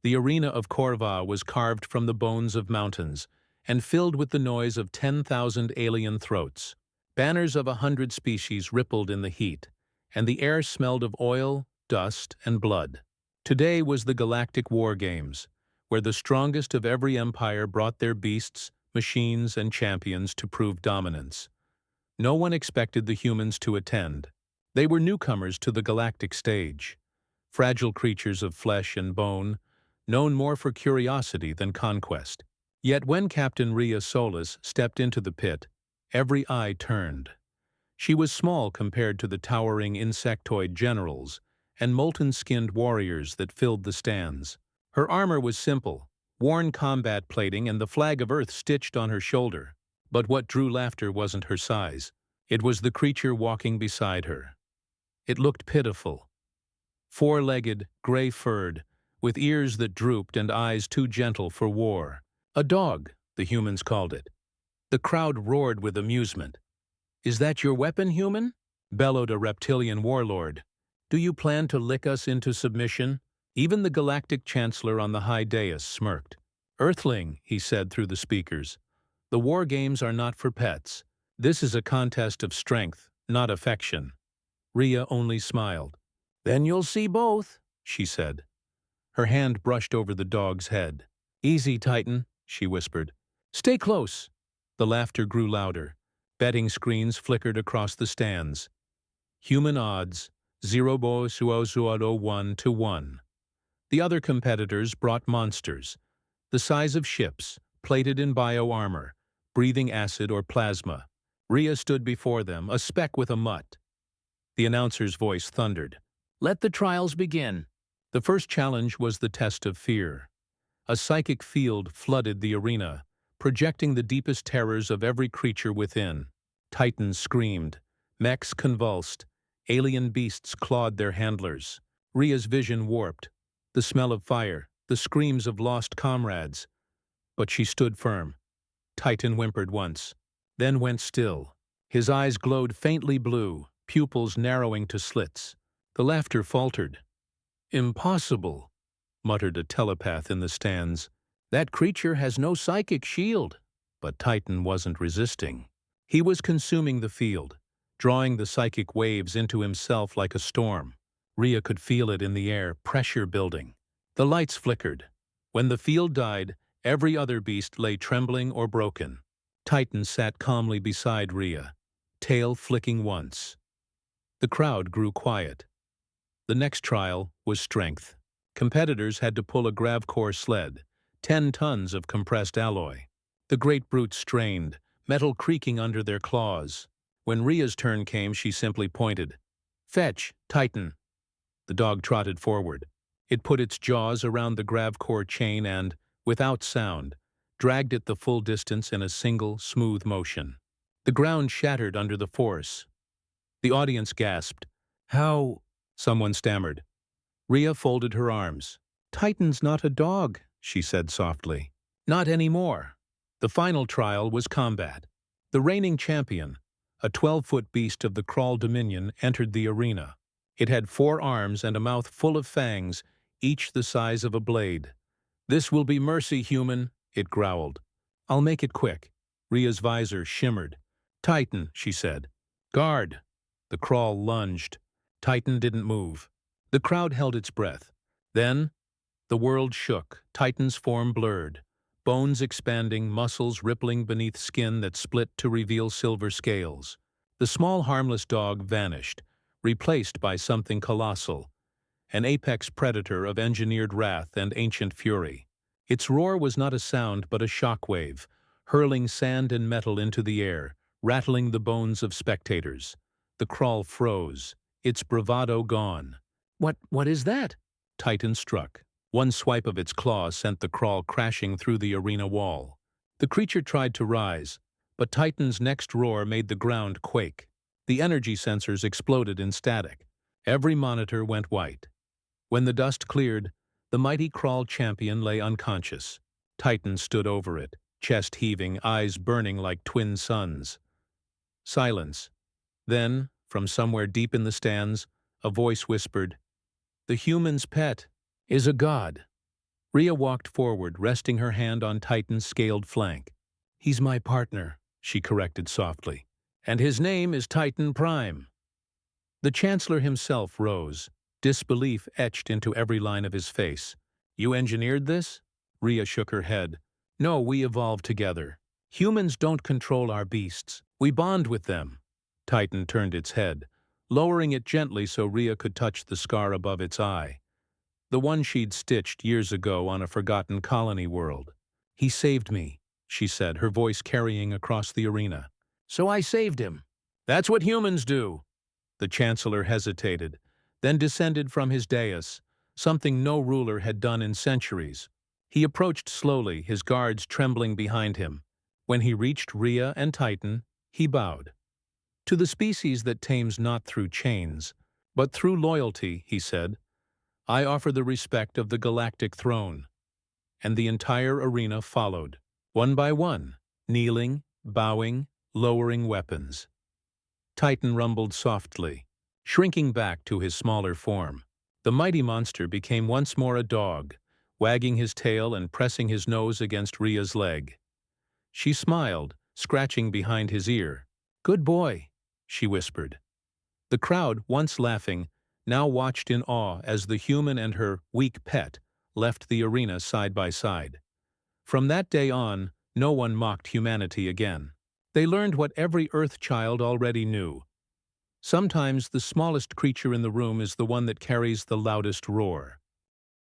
The arena of Corva was carved from the bones of mountains and filled with the noise of 10,000 alien throats. Banners of 100 species rippled in the heat, and the air smelled of oil, dust, and blood. Today was the Galactic War Games, where the strongest of every empire brought their beasts, machines, and champions to prove dominance. No one expected the humans to attend. They were newcomers to the galactic stage, fragile creatures of flesh and bone, known more for curiosity than conquest. Yet when Captain Rhea Solis stepped into the pit, every eye turned. She was small compared to the towering insectoid generals and molten-skinned warriors that filled the stands. Her armor was simple, worn combat plating and the flag of Earth stitched on her shoulder. But what drew laughter wasn't her size. It was the creature walking beside her. It looked pitiful. Four-legged, gray-furred, with ears that drooped and eyes too gentle for war. A dog, the humans called it. The crowd roared with amusement. "Is that your weapon, human?" bellowed a reptilian warlord. "Do you plan to lick us into submission?" Even the galactic chancellor on the high dais smirked. "Earthling," he said through the speakers, "the war games are not for pets. This is a contest of strength, not affection." Rhea only smiled. "Then you'll see both," she said. Her hand brushed over the dog's head. "Easy, Titan," she whispered. "Stay close." The laughter grew louder. Betting screens flickered across the stands. Human odds, 0.001 to 1. The other competitors brought monsters, the size of ships, plated in bio-armor, breathing acid or plasma. Rhea stood before them, a speck with a mutt. The announcer's voice thundered. "Let the trials begin." The first challenge was the test of fear. A psychic field flooded the arena, projecting the deepest terrors of every creature within. Titans screamed, mechs convulsed, alien beasts clawed their handlers. Rhea's vision warped, the smell of fire, the screams of lost comrades. But she stood firm. Titan whimpered once, then went still. His eyes glowed faintly blue, pupils narrowing to slits. The laughter faltered. "Impossible," muttered a telepath in the stands. "That creature has no psychic shield." But Titan wasn't resisting. He was consuming the field, drawing the psychic waves into himself like a storm. Rhea could feel it in the air, pressure building. The lights flickered. When the field died, every other beast lay trembling or broken. Titan sat calmly beside Rhea, tail flicking once. The crowd grew quiet. The next trial was strength. Competitors had to pull a gravcore sled, 10 tons of compressed alloy. The great brutes strained, metal creaking under their claws. When Rhea's turn came, she simply pointed. "Fetch, Titan." The dog trotted forward. It put its jaws around the gravcore chain and, without sound, dragged it the full distance in a single, smooth motion. The ground shattered under the force. The audience gasped. "How?" someone stammered. Rhea folded her arms. "Titan's not a dog," she said softly. "Not anymore." The final trial was combat. The reigning champion, a 12-foot beast of the Crawl Dominion, entered the arena. It had 4 arms and a mouth full of fangs, each the size of a blade. "This will be mercy, human," it growled. "I'll make it quick." Rhea's visor shimmered. "Titan," she said. "Guard." The crawl lunged. Titan didn't move. The crowd held its breath. Then, the world shook, Titan's form blurred, bones expanding, muscles rippling beneath skin that split to reveal silver scales. The small harmless dog vanished, replaced by something colossal, an apex predator of engineered wrath and ancient fury. Its roar was not a sound but a shockwave, hurling sand and metal into the air, rattling the bones of spectators. The crawl froze, its bravado gone. What is that?" Titan struck. One swipe of its claw sent the crawl crashing through the arena wall. The creature tried to rise, but Titan's next roar made the ground quake. The energy sensors exploded in static. Every monitor went white. When the dust cleared, the mighty crawl champion lay unconscious. Titan stood over it, chest heaving, eyes burning like twin suns. Silence. Then, from somewhere deep in the stands, a voice whispered, "The human's pet is a god." Rhea walked forward, resting her hand on Titan's scaled flank. "He's my partner," she corrected softly. "And his name is Titan Prime." The Chancellor himself rose, disbelief etched into every line of his face. "You engineered this?" Rhea shook her head. "No, we evolved together. Humans don't control our beasts. We bond with them." Titan turned its head, lowering it gently so Rhea could touch the scar above its eye. The one she'd stitched years ago on a forgotten colony world. "He saved me," she said, her voice carrying across the arena. "So I saved him. That's what humans do." The Chancellor hesitated, then descended from his dais, something no ruler had done in centuries. He approached slowly, his guards trembling behind him. When he reached Rhea and Titan, he bowed. "To the species that tames not through chains, but through loyalty," he said, "I offer the respect of the galactic throne." And the entire arena followed, one by one, kneeling, bowing, lowering weapons. Titan rumbled softly, shrinking back to his smaller form. The mighty monster became once more a dog, wagging his tail and pressing his nose against Rhea's leg. She smiled, scratching behind his ear. "Good boy," she whispered. The crowd, once laughing, now watched in awe as the human and her weak pet left the arena side by side. From that day on, no one mocked humanity again. They learned what every Earth child already knew. Sometimes the smallest creature in the room is the one that carries the loudest roar.